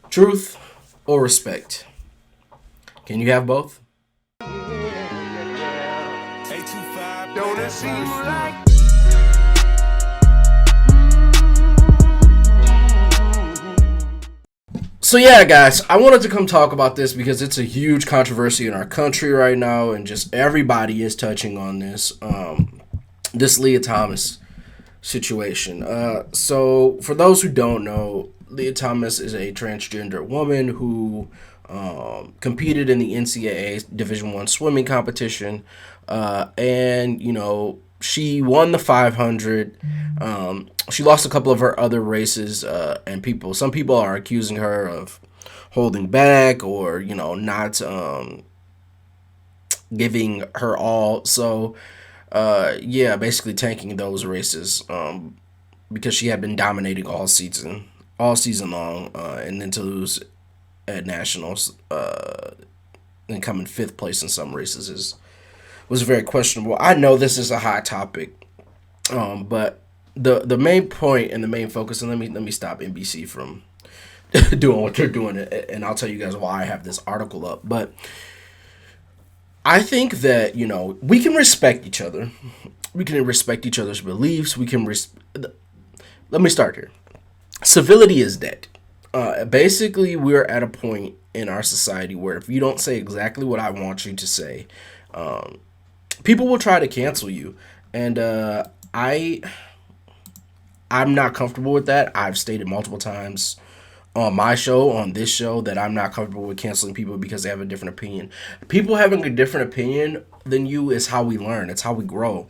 Truth or respect? Can you have both? Don't it seem like So yeah, guys, I wanted to come talk about this because it's a huge controversy in our country right now, and just everybody is touching on this. This Leah Thomas situation. So for those who don't know, Leah Thomas is a transgender woman who competed in the NCAA Division One swimming competition, and she won the 500. She lost a couple of her other races, and some people are accusing her of holding back or not giving her all. So yeah, basically tanking those races because she had been dominating all season long, and then to lose at nationals and come in fifth place in some races was very questionable. I know this is a hot topic, but the main point and the main focus, and let me stop NBC from doing what they're doing, and I'll tell you guys why I have this article up. But I think that we can respect each other. We can respect each other's beliefs. Let me start here. Civility is dead. Basically, we're at a point in our society where if you don't say exactly what I want you to say, people will try to cancel you, and I'm not comfortable with that. I've stated multiple times on my show, on this show, that I'm not comfortable with canceling people because they have a different opinion. People having a different opinion than you is how we learn. It's how we grow.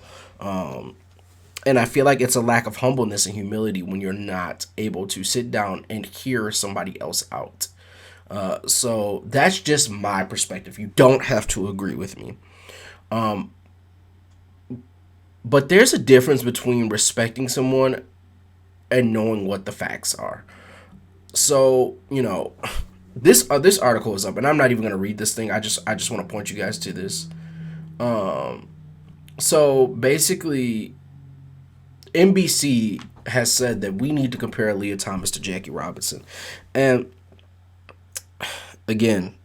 And I feel like it's a lack of humbleness and humility when you're not able to sit down and hear somebody else out. So that's just my perspective. You don't have to agree with me. But there's a difference between respecting someone and knowing what the facts are. So, this article is up, and I'm not even going to read this thing. I just want to point you guys to this. So basically, NBC has said that we need to compare Leah Thomas to Jackie Robinson. And again,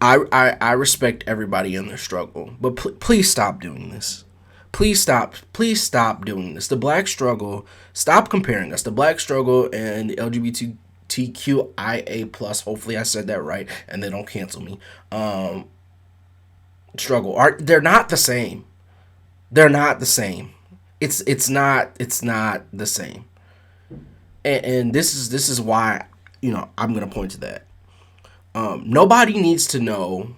I respect everybody in their struggle, but please stop doing this. Please stop doing this. The black struggle, stop comparing us. The black struggle and the LGBTQIA plus, hopefully I said that right and they don't cancel me, struggle, they're not the same. They're not the same. It's not the same. And this is why, I'm going to point to that. Nobody needs to know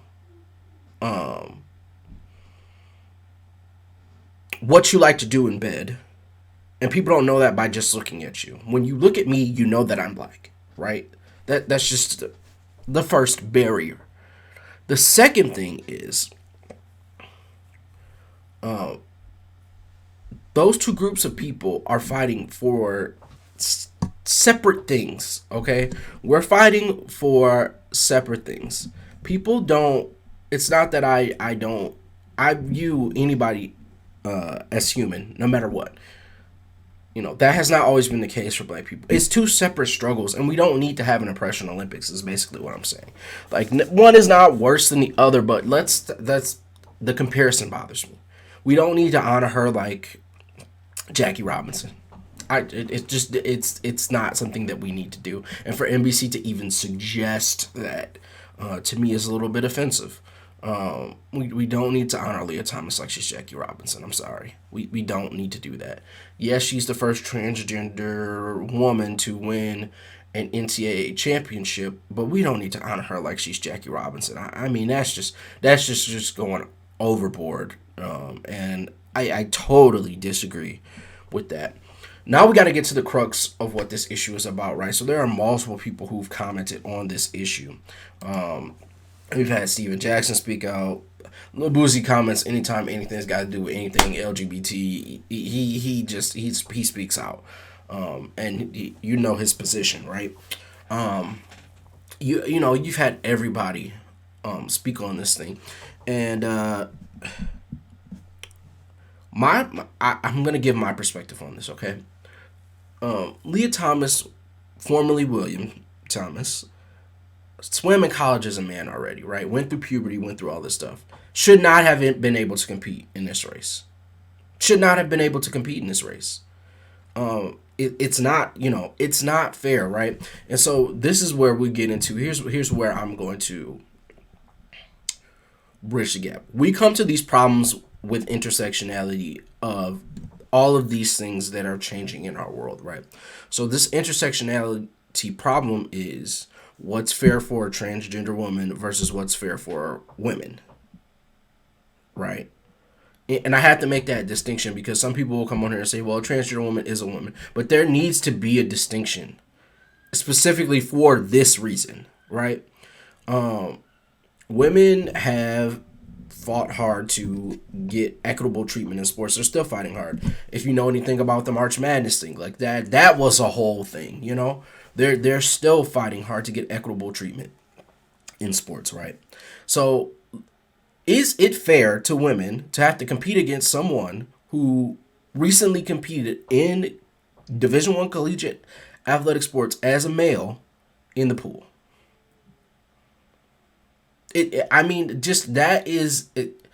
what you like to do in bed. And people don't know that by just looking at you. When you look at me, you know that I'm black, right? That's just the first barrier. The second thing is those two groups of people are fighting for separate things, okay? We're fighting for separate things. People don't, it's not that I view anybody as human, no matter what. That has not always been the case for black people. It's two separate struggles, and we don't need to have an oppression Olympics, is basically what I'm saying. Like, one is not worse than the other, but that's the comparison bothers me. We don't need to honor her like Jackie Robinson. It's not something that we need to do. And for NBC to even suggest that, to me, is a little bit offensive. We don't need to honor Leah Thomas like she's Jackie Robinson. I'm sorry. We don't need to do that. Yes, she's the first transgender woman to win an NCAA championship, but we don't need to honor her like she's Jackie Robinson. I mean, that's just going overboard. And I totally disagree with that. Now we got to get to the crux of what this issue is about, right? So there are multiple people who've commented on this issue. We've had Steven Jackson speak out. Lil Boozy comments anytime anything's got to do with anything LGBT. He speaks out, and his position, right? You've had everybody speak on this thing, and I'm gonna give my perspective on this, okay? Leah Thomas, formerly William, Thomas, swam in college as a man already, right? Went through puberty, went through all this stuff. Should not have been able to compete in this race. Should not have been able to compete in this race. It's not, it's not fair, right? And so this is where we get into, here's where I'm going to bridge the gap. We come to these problems with intersectionality of all of these things that are changing in our world, right? So this intersectionality problem is what's fair for a transgender woman versus what's fair for women, right? And I have to make that distinction because some people will come on here and say, well, a transgender woman is a woman. But there needs to be a distinction specifically for this reason, right? Women have fought hard to get equitable treatment in sports. They're still fighting hard. If you know anything about the March Madness thing, like that was a whole thing, They're still fighting hard to get equitable treatment in sports, right? So is it fair to women to have to compete against someone who recently competed in Division I collegiate athletic sports as a male in the pool? I mean, just that is it.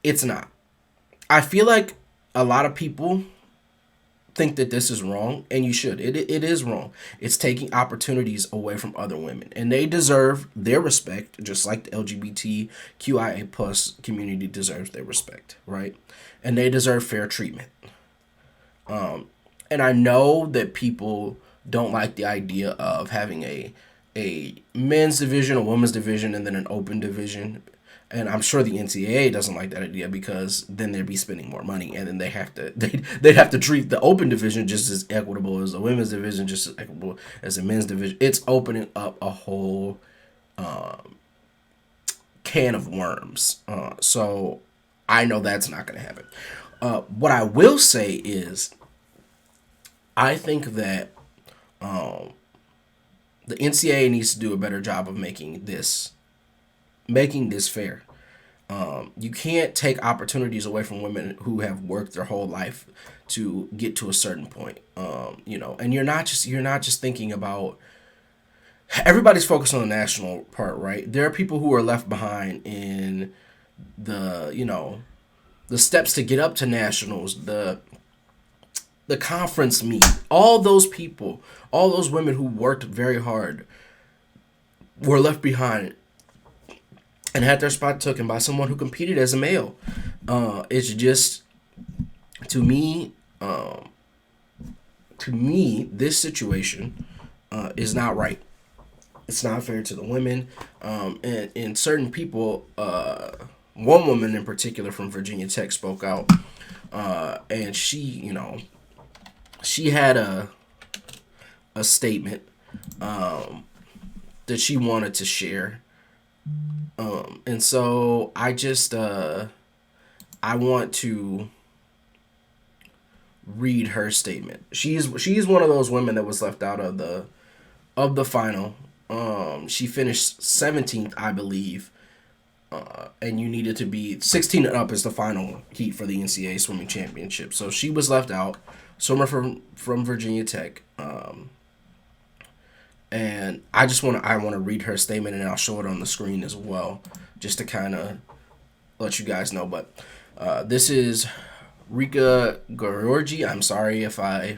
It's not. I feel like a lot of people think that this is wrong, and you should. It is wrong. It's taking opportunities away from other women, and they deserve their respect, just like the LGBTQIA plus community deserves their respect, right? And they deserve fair treatment. And I know that people don't like the idea of having a men's division, a women's division, and then an open division. And I'm sure the NCAA doesn't like that idea because then they'd be spending more money, and then they'd have to treat the open division just as equitable as the women's division, just as equitable as the men's division. It's opening up a whole can of worms. So I know that's not going to happen. What I will say is, I think that the NCAA needs to do a better job of making this fair. You can't take opportunities away from women who have worked their whole life to get to a certain point. And you're not just thinking about, everybody's focused on the national part, right? There are people who are left behind in the steps to get up to nationals, the conference meet. All those people, all those women who worked very hard were left behind and had their spot taken by someone who competed as a male. It's just, to me, this situation is not right. It's not fair to the women, and certain people. One woman in particular from Virginia Tech spoke out, and she had a statement that she wanted to share. And so I just I want to read her statement. She's one of those women that was left out of the final. She finished 17th, I believe. And you needed to be 16 and up is the final heat for the NCAA swimming championship. So she was left out. Swimmer from Virginia Tech. And I want to read her statement, and I'll show it on the screen as well, just to kind of let you guys know. But this is Rika Georgi. I'm sorry if I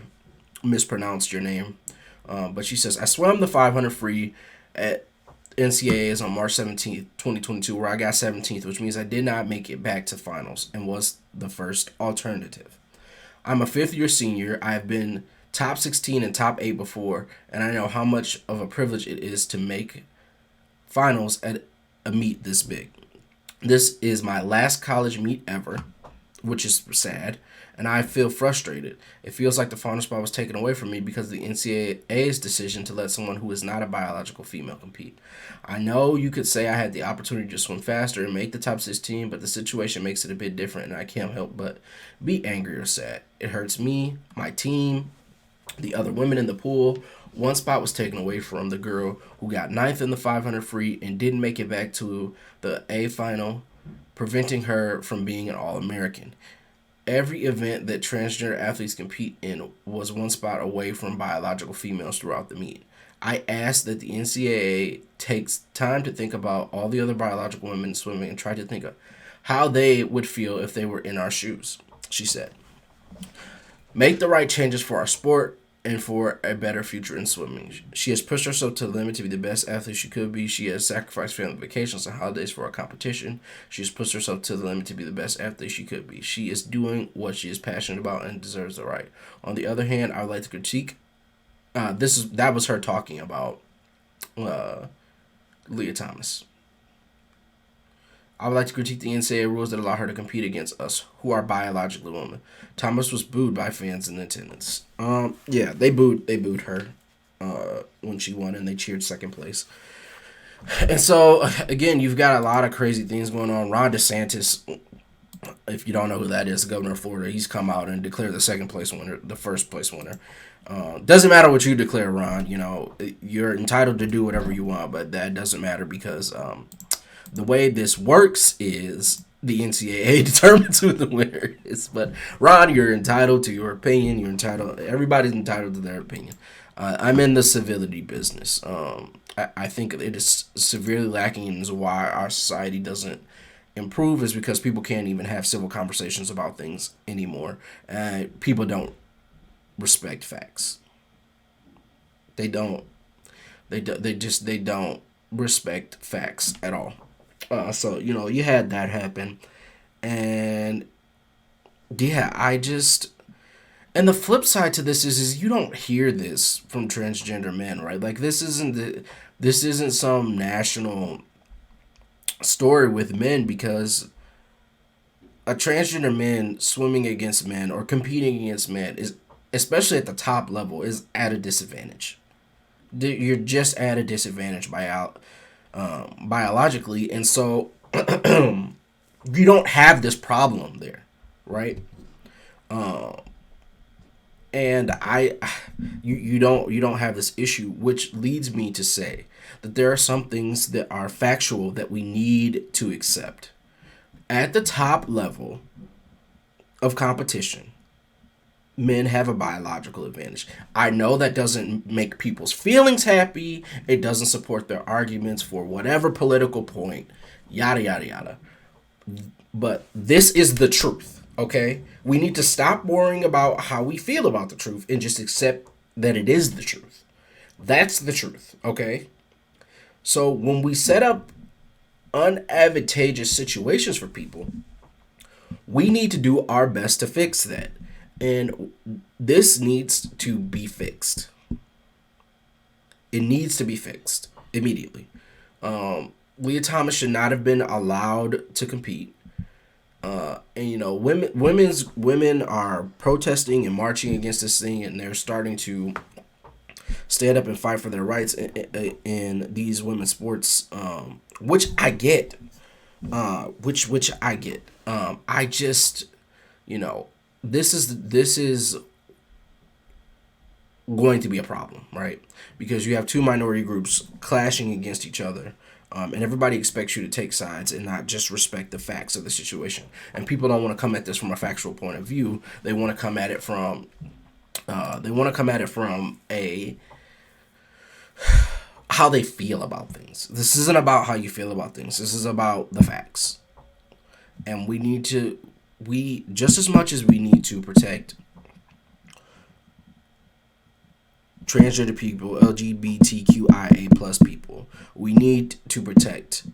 mispronounced your name. But she says, I swam the 500 free at NCAAs on March 17th, 2022, where I got 17th, which means I did not make it back to finals and was the first alternative. I'm a fifth-year senior. I have been top 16 and top 8 before, and I know how much of a privilege it is to make finals at a meet this big. This is my last college meet ever, which is sad, and I feel frustrated. It feels like the final spot was taken away from me because of the NCAA's decision to let someone who is not a biological female compete. I know you could say I had the opportunity to swim faster and make the top 16, but the situation makes it a bit different, and I can't help but be angry or sad. It hurts me, my team, the other women in the pool. One spot was taken away from the girl who got 9th in the 500 free and didn't make it back to the A final, preventing her from being an All-American. Every event that transgender athletes compete in was one spot away from biological females throughout the meet. I ask that the NCAA takes time to think about all the other biological women swimming and try to think of how they would feel if they were in our shoes, she said. Make the right changes for our sport and for a better future in swimming. She has pushed herself to the limit to be the best athlete she could be. She has sacrificed family vacations and holidays for our competition. She has pushed herself to the limit to be the best athlete she could be. She is doing what she is passionate about and deserves the right. On the other hand, I would like to critique. That was her talking about Leah Thomas. I would like to critique the NCAA rules that allow her to compete against us, who are biologically women. Thomas was booed by fans in attendance. Yeah, they booed her when she won, and they cheered second place. And so again, you've got a lot of crazy things going on. Ron DeSantis, if you don't know who that is, the governor of Florida, he's come out and declared the second place winner, the first place winner. Doesn't matter what you declare, Ron. You know, you're entitled to do whatever you want, but that doesn't matter because the way this works is the NCAA determines who the winner is. But Ron, you're entitled to your opinion. Everybody's entitled to their opinion. I'm in the civility business. I think it is severely lacking, and is why our society doesn't improve is because people can't even have civil conversations about things anymore. People don't respect facts. They don't. They don't respect facts at all. So you had that happen, and yeah, and the flip side to this is you don't hear this from transgender men, right? Like this isn't some national story with men, because a transgender man swimming against men or competing against men is, especially at the top level, is at a disadvantage. You're just at a disadvantage biologically, and so you don't have this problem there, right? And you don't have this issue, which leads me to say that there are some things that are factual that we need to accept. At the top level of competition, men have a biological advantage. I know that doesn't make people's feelings happy. It doesn't support their arguments for whatever political point, yada, yada, yada. But this is the truth, okay? We need to stop worrying about how we feel about the truth and just accept that it is the truth. That's the truth, okay? So when we set up unadvantageous situations for people, we need to do our best to fix that. And this needs to be fixed. It needs to be fixed immediately. Leah Thomas should not have been allowed to compete. And women are protesting and marching against this thing, and they're starting to stand up and fight for their rights in these women's sports, which I get. Which I get. I just, this is going to be a problem, right? Because you have two minority groups clashing against each other, and everybody expects you to take sides and not just respect the facts of the situation. And people don't want to come at this from a factual point of view. They want to come at it from a how they feel about things. This isn't about how you feel about things. This is about the facts. And we just as much as we need to protect transgender people, LGBTQIA plus people, we need to protect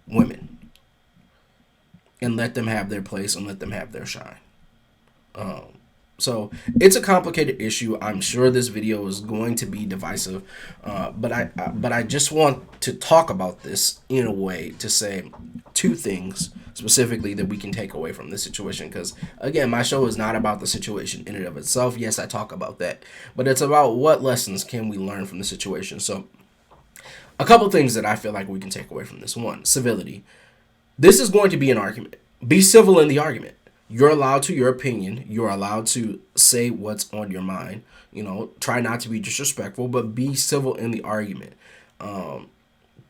women and let them have their place and let them have their shine. So it's a complicated issue. I'm sure this video is going to be divisive, but I just want to talk about this in a way to say two things specifically that we can take away from this situation. Because again, my show is not about the situation in and of itself. Yes, I talk about that, but it's about what lessons can we learn from the situation. So a couple things that I feel like we can take away from this. One, civility. This is going to be an argument. Be civil in the argument. You're allowed to your opinion. You're allowed to say what's on your mind. Try not to be disrespectful, but be civil in the argument.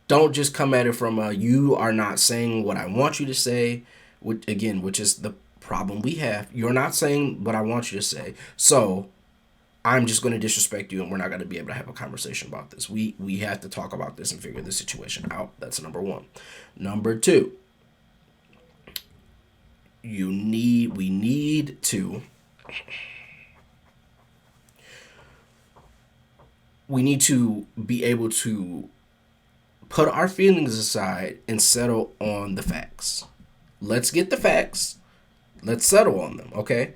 Don't just come at it from you are not saying what I want you to say, which is the problem we have. You're not saying what I want you to say. So I'm just going to disrespect you, and we're not going to be able to have a conversation about this. We have to talk about this and figure the situation out. That's number one. Number two, we need to be able to put our feelings aside and settle on the facts. Let's get the facts. Let's settle on them, okay?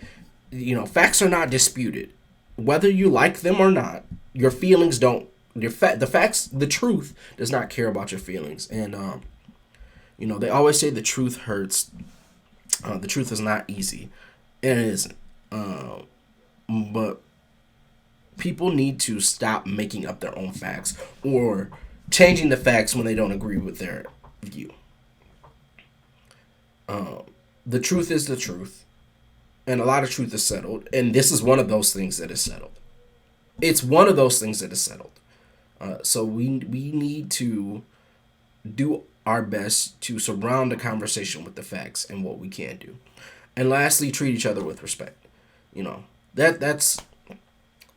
Facts are not disputed. Whether you like them or not, your feelings don't. The facts, the truth does not care about your feelings. And they always say the truth hurts. The truth is not easy, and it isn't. But people need to stop making up their own facts or changing the facts when they don't agree with their view. The truth is the truth, and a lot of truth is settled, and this is one of those things that is settled. It's one of those things that is settled. So we need to do our best to surround the conversation with the facts and what we can do. And lastly, treat each other with respect. That's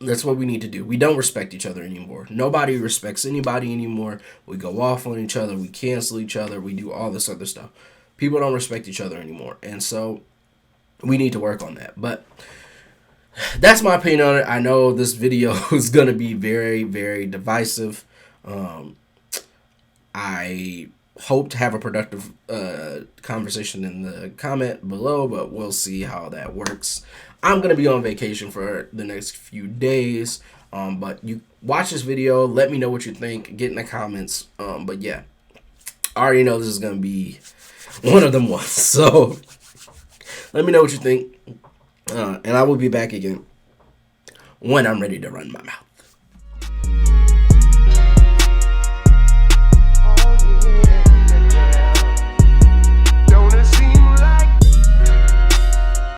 what we need to do. We don't respect each other anymore. Nobody respects anybody anymore. We go off on each other. We cancel each other. We do all this other stuff. People don't respect each other anymore. And so we need to work on that. But that's my opinion on it. I know this video is going to be very, very divisive. I hope to have a productive conversation in the comment below, but we'll see how that works. I'm going to be on vacation for the next few days, but you watch this video, let me know what you think, get in the comments. But yeah, I already know this is going to be one of them ones, so let me know what you think, and I will be back again when I'm ready to run my mouth.